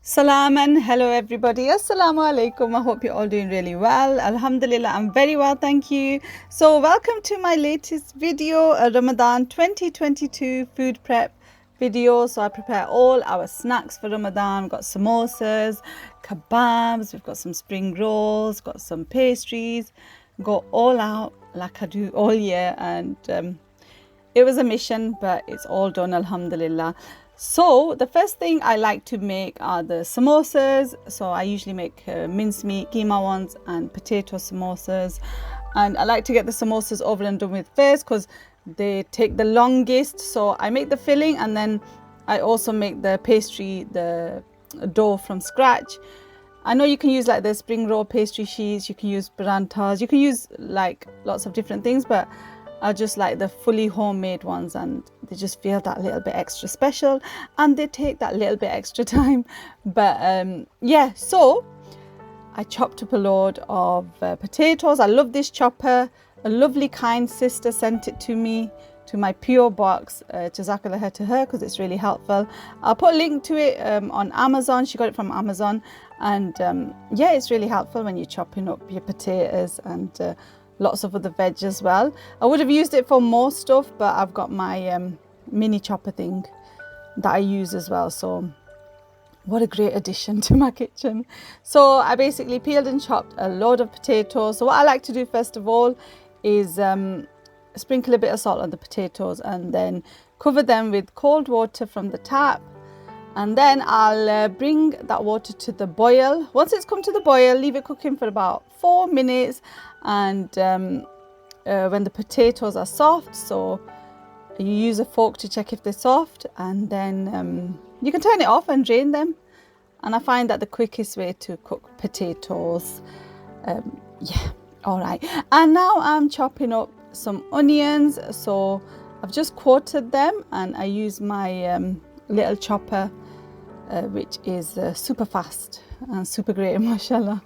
Salam and hello everybody. Assalamu alaikum. I hope you're all doing really well. Alhamdulillah, I'm very well, thank you. So welcome to my latest video, a Ramadan 2022 food prep video. So I prepare all our snacks for Ramadan. We've got samosas, kebabs, we've got some spring rolls, got some pastries, go all out like I do all year, and it was a mission, but it's all done, alhamdulillah. So the first thing I like to make are the samosas. So I usually make mincemeat keema ones and potato samosas, and I like to get the samosas over and done with first because they take the longest. So I make the filling, and then I also make the pastry, the dough from scratch. I know you can use like the spring roll pastry sheets, you can use parantas, you can use like lots of different things, but I just like the fully homemade ones, and they just feel that little bit extra special and they take that little bit extra time. But yeah, so I chopped up a load of potatoes. I love this chopper. A lovely kind sister sent it to me to my PO box. Jazakallah to her, because it's really helpful. I'll put a link to it on Amazon. She got it from Amazon, and yeah, it's really helpful when you're chopping up your potatoes and lots of other veg as well. I would have used it for more stuff, but I've got my mini chopper thing that I use as well. So what a great addition to my kitchen. So I basically peeled and chopped a load of potatoes. So what I like to do first of all is sprinkle a bit of salt on the potatoes and then cover them with cold water from the tap. And then I'll bring that water to the boil. Once it's come to the boil, leave it cooking for about 4 minutes. And when the potatoes are soft, so you use a fork to check if they're soft, and then you can turn it off and drain them. And I find that the quickest way to cook potatoes. Yeah, all right. And now I'm chopping up some onions. So I've just quartered them, and I use my little chopper, which is super fast and super great, mashallah.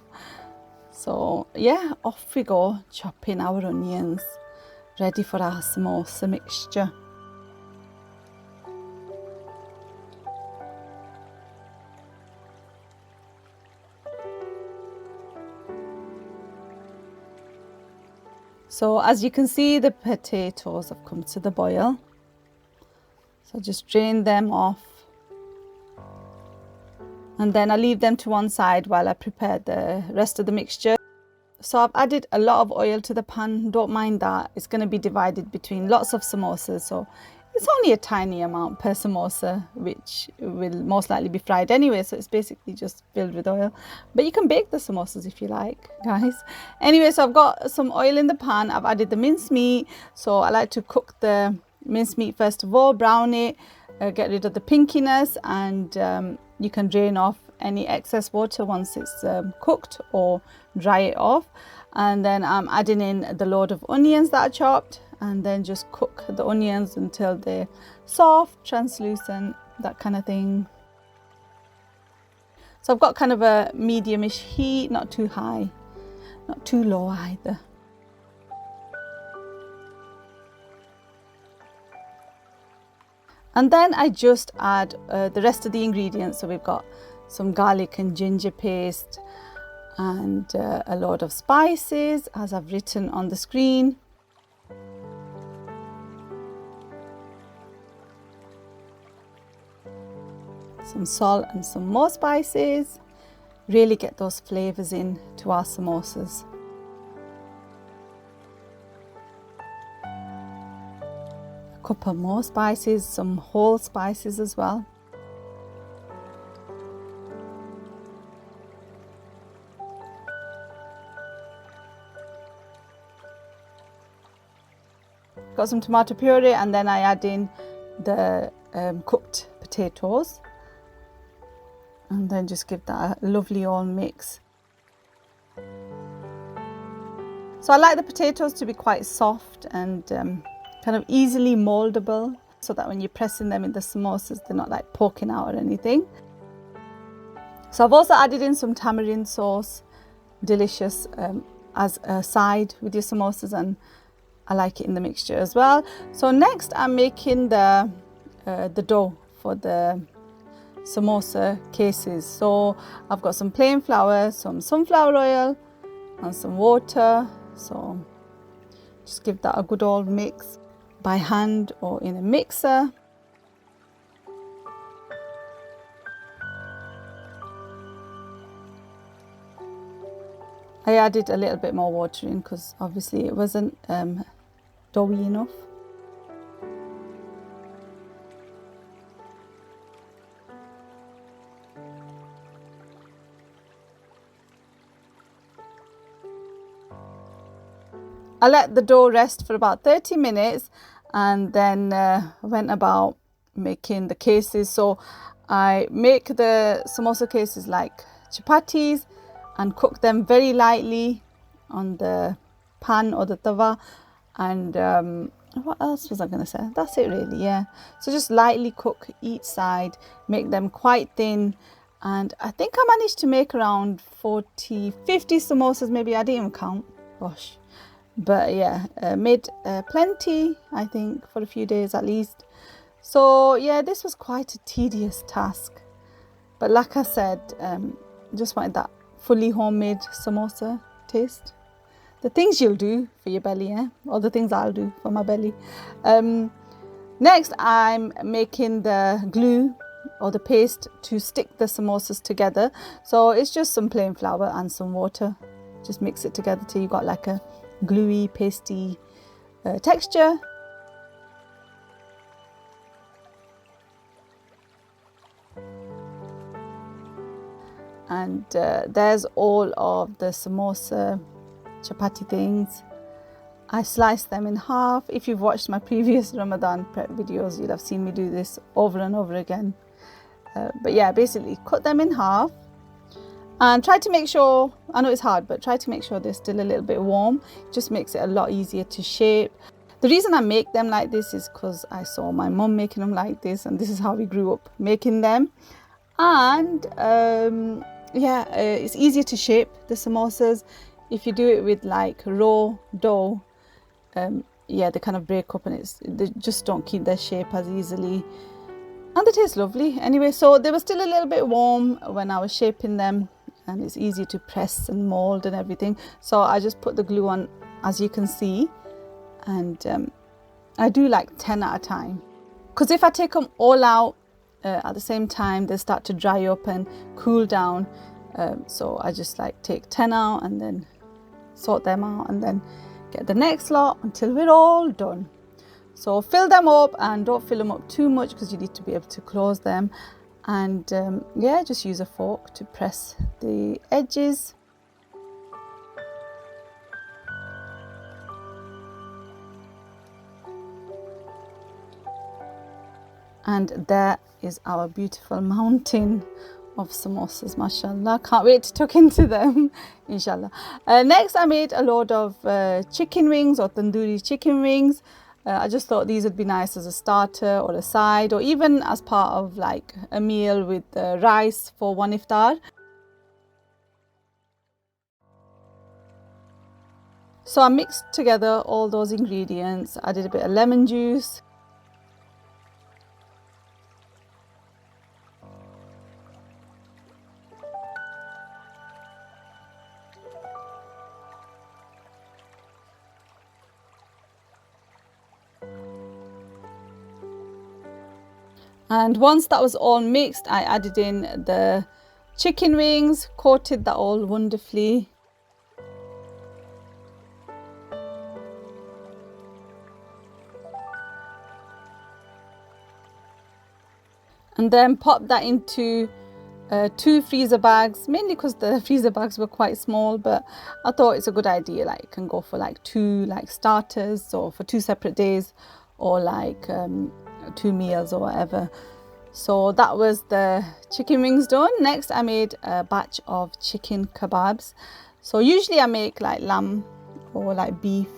So yeah, off we go, chopping our onions, ready for our samosa mixture. So as you can see, the potatoes have come to the boil. So just drain them off. And then I leave them to one side while I prepare the rest of the mixture. So I've added a lot of oil to the pan, don't mind that. It's going to be divided between lots of samosas. So it's only a tiny amount per samosa, which will most likely be fried anyway. So it's basically just filled with oil. But you can bake the samosas if you like, guys. Anyway, so I've got some oil in the pan. I've added the mincemeat. So I like to cook the mincemeat first of all, brown it, get rid of the pinkiness, and you can drain off any excess water once it's cooked, or dry it off. And then I'm adding in the load of onions that I chopped, and then just cook the onions until they're soft, translucent, that kind of thing. So I've got kind of a medium-ish heat, not too high, not too low either. And then I just add the rest of the ingredients. So we've got some garlic and ginger paste, and a lot of spices, as I've written on the screen. Some salt and some more spices. Really get those flavors in to our samosas. A couple more spices, some whole spices as well. Got some tomato puree, and then I add in the cooked potatoes, and then just give that a lovely all mix. So I like the potatoes to be quite soft and kind of easily moldable, so that when you're pressing them in the samosas, they're not like poking out or anything. So I've also added in some tamarind sauce, delicious as a side with your samosas, and I like it in the mixture as well. So next I'm making the dough for the samosa cases. So I've got some plain flour, some sunflower oil and some water. So just give that a good old mix by hand or in a mixer. I added a little bit more water in because obviously it wasn't doughy enough. I let the dough rest for about 30 minutes and then went about making the cases. So I make the samosa cases like chapatis and cook them very lightly on the pan or the tawa. And what else was I going to say? That's it really, yeah. So just lightly cook each side, make them quite thin. And I think I managed to make around 40, 50 samosas maybe. I didn't even count, gosh. But yeah, made plenty, I think, for a few days at least. So yeah, this was quite a tedious task. But like I said, just wanted that fully homemade samosa taste. The things you'll do for your belly, yeah? Or the things I'll do for my belly. Next, I'm making the glue or the paste to stick the samosas together. So it's just some plain flour and some water. Just mix it together till you got like a gluey, pasty texture. And there's all of the samosa chapati things. I sliced them in half. If you've watched my previous Ramadan prep videos, you'll have seen me do this over and over again. But yeah, basically cut them in half and try to make sure, I know it's hard, but try to make sure they're still a little bit warm. It just makes it a lot easier to shape. The reason I make them like this is because I saw my mum making them like this, and this is how we grew up making them. And it's easier to shape the samosas if you do it with like raw dough. They kind of break up and they just don't keep their shape as easily, and they taste lovely anyway. So they were still a little bit warm when I was shaping them, and it's easier to press and mold and everything. So I just put the glue on, as you can see, and I do like 10 at a time, because if I take them all out at the same time, they start to dry up and cool down. So I just like take 10 out and then sort them out and then get the next lot until we're all done. So fill them up, and don't fill them up too much because you need to be able to close them. And just use a fork to press the edges. And there is our beautiful mountain of samosas, mashallah. Can't wait to tuck into them, inshallah. Next, I made a load of chicken wings or tandoori chicken wings. I just thought these would be nice as a starter or a side, or even as part of like a meal with rice for one iftar. So I mixed together all those ingredients. I did a bit of lemon juice. And once that was all mixed, I added in the chicken wings, coated that all wonderfully. And then popped that into 2 freezer bags, mainly because the freezer bags were quite small, but I thought it's a good idea, like you can go for like 2 like starters, or for 2 separate days, or like 2 meals or whatever. So that was the chicken wings done. Next, I made a batch of chicken kebabs. So usually I make like lamb or like beef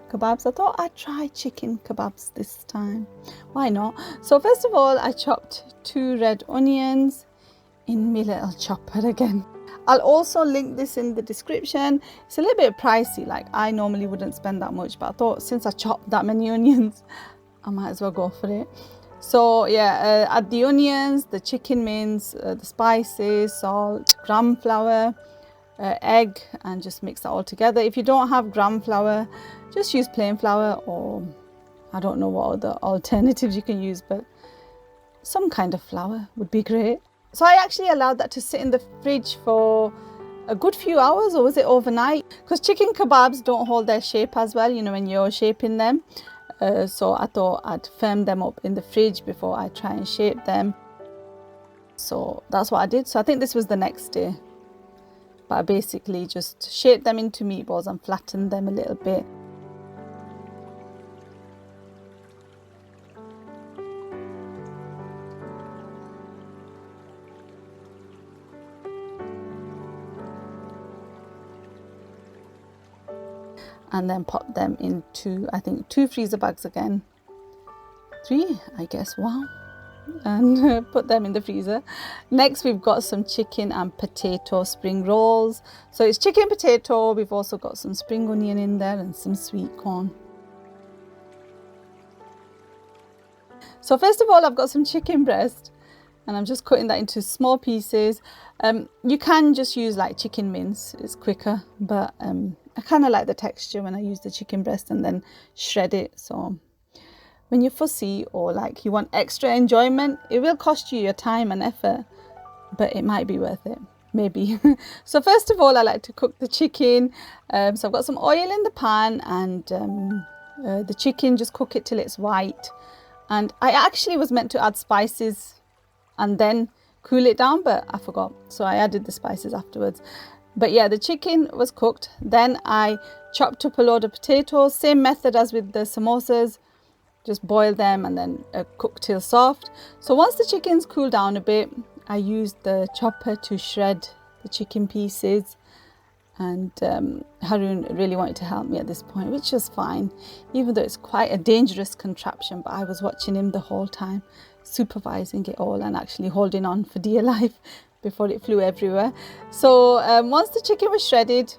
kebabs. I thought I'd try chicken kebabs this time. Why not? So first of all, I chopped 2 red onions in my little chopper again. I'll also link this in the description. It's a little bit pricey, like I normally wouldn't spend that much, but I thought since I chopped that many onions, I might as well go for it. So yeah, add the onions, the chicken mince, the spices, salt, gram flour, egg, and just mix that all together. If you don't have gram flour, just use plain flour, or I don't know what other alternatives you can use, but some kind of flour would be great. So I actually allowed that to sit in the fridge for a good few hours, or was it overnight? Because chicken kebabs don't hold their shape as well, you know, when you're shaping them. So I thought I'd firm them up in the fridge before I try and shape them. So that's what I did. So I think this was the next day. But I basically just shaped them into meatballs and flattened them a little bit. And then pop them into, I think, 2 freezer bags again. 3, I guess, wow. And put them in the freezer. Next, we've got some chicken and potato spring rolls. So it's chicken potato. We've also got some spring onion in there and some sweet corn. So first of all, I've got some chicken breast, and I'm just cutting that into small pieces. You can just use like chicken mince, it's quicker, but I kind of like the texture when I use the chicken breast and then shred it. So when you're fussy, or like you want extra enjoyment, it will cost you your time and effort, but it might be worth it, maybe. So first of all, I like to cook the chicken. So I've got some oil in the pan, and the chicken, just cook it till it's white. And I actually was meant to add spices and then cool it down, but I forgot, so I added the spices afterwards. But yeah, the chicken was cooked. Then I chopped up a load of potatoes, same method as with the samosas, just boil them and then cook till soft. So once the chicken's cooled down a bit, I used the chopper to shred the chicken pieces. And Harun really wanted to help me at this point, which was fine, even though it's quite a dangerous contraption. But I was watching him the whole time, supervising it all and actually holding on for dear life before it flew everywhere. So once the chicken was shredded,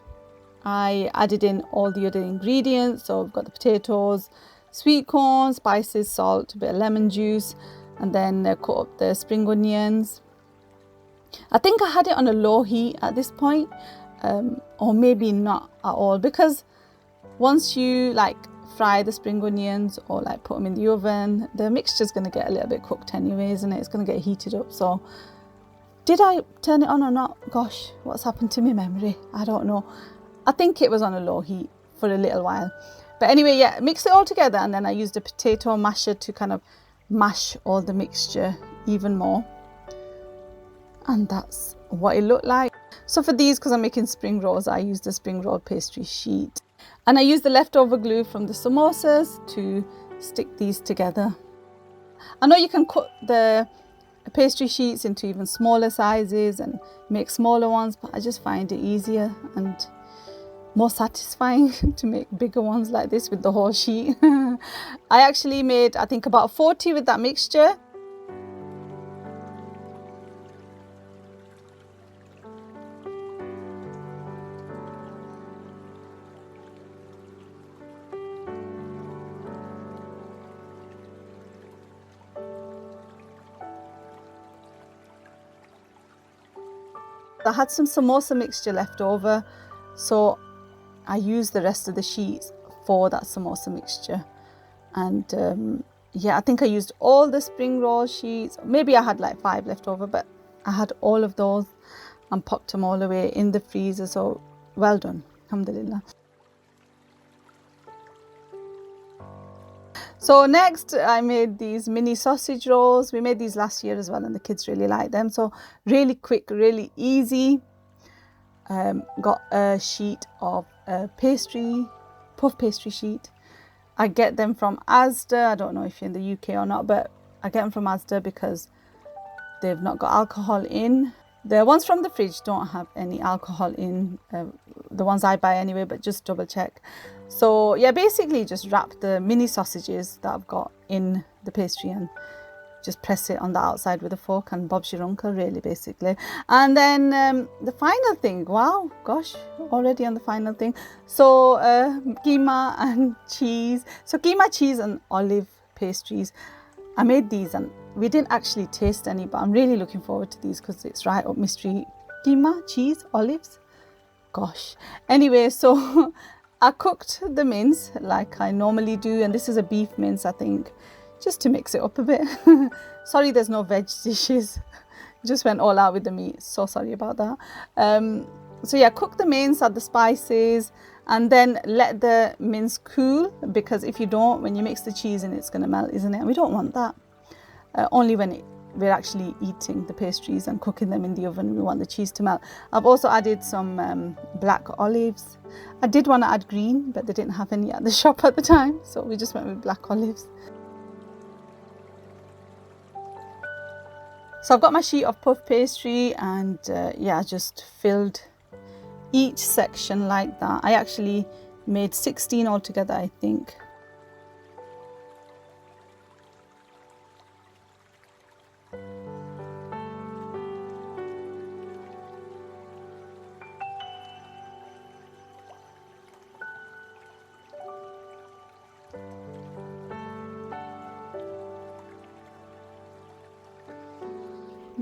I added in all the other ingredients. So I've got the potatoes, sweet corn, spices, salt, a bit of lemon juice, and then cut up the spring onions. I think I had it on a low heat at this point. Or maybe not at all, because once you like fry the spring onions or like put them in the oven, the mixture's going to get a little bit cooked anyways, and it's going to get heated up. So did I turn it on or not? Gosh, what's happened to my memory? I don't know. I think it was on a low heat for a little while. But anyway, yeah, mix it all together, and then I used a potato masher to kind of mash all the mixture even more. And that's what it looked like. So for these, because I'm making spring rolls, I used a spring roll pastry sheet, and I used the leftover glue from the samosas to stick these together. I know you can cut the pastry sheets into even smaller sizes and make smaller ones, but I just find it easier and more satisfying to make bigger ones like this with the whole sheet. I actually made, I think, about 40 with that mixture. I had some samosa mixture left over, so I used the rest of the sheets for that samosa mixture. And yeah, I think I used all the spring roll sheets. Maybe I had like 5 left over, but I had all of those and popped them all away in the freezer. So well done, alhamdulillah. So next I made these mini sausage rolls. We made these last year as well, and the kids really like them. So really quick, really easy. Got a sheet of pastry, puff pastry sheet. I get them from Asda. I don't know if you're in the UK or not, but I get them from Asda because they've not got alcohol in. The ones from the fridge don't have any alcohol in, the ones I buy anyway, but just double check. So yeah, basically just wrap the mini sausages that I've got in the pastry and just press it on the outside with a fork, and Bob's your uncle, really, basically. And then the final thing, wow, gosh, already on the final thing. So keema and cheese. So keema, cheese and olive pastries. I made these and we didn't actually taste any, but I'm really looking forward to these because it's right up my street. Keema, cheese, olives. Gosh. Anyway, so I cooked the mince like I normally do, and this is a beef mince, I think, just to mix it up a bit. Sorry, there's no veg dishes. Just went all out with the meat. So sorry about that. So yeah, cook the mince, add the spices, and then let the mince cool, because if you don't, when you mix the cheese in, it's going to melt, isn't it? And we don't want that. Only when we're actually eating the pastries and cooking them in the oven, we want the cheese to melt. I've also added some black olives. I did want to add green, but they didn't have any at the shop at the time, so we just went with black olives. So I've got my sheet of puff pastry, and yeah, I just filled each section like that. I actually made 16 altogether, I think.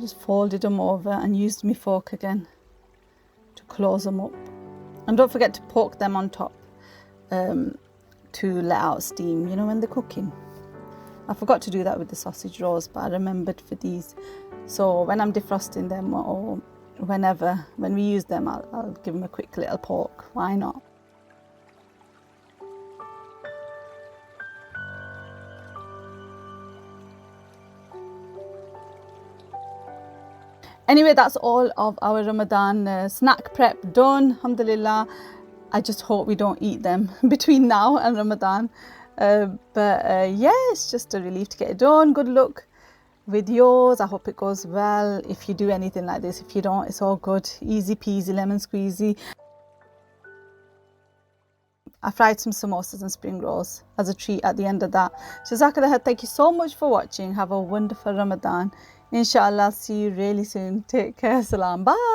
Just folded them over and used my fork again to close them up. And don't forget to poke them on top to let out steam, you know, when they're cooking. I forgot to do that with the sausage rolls, but I remembered for these. So when I'm defrosting them, or when we use them, I'll give them a quick little poke. Why not? Anyway, that's all of our Ramadan snack prep done, alhamdulillah. I just hope we don't eat them between now and Ramadan. Yeah, it's just a relief to get it done. Good luck with yours. I hope it goes well. If you do anything like this, if you don't, it's all good. Easy peasy, lemon squeezy. I fried some samosas and spring rolls as a treat at the end of that. Jazakallah, thank you so much for watching. Have a wonderful Ramadan. Inshallah, see you really soon. Take care. Salam. Bye.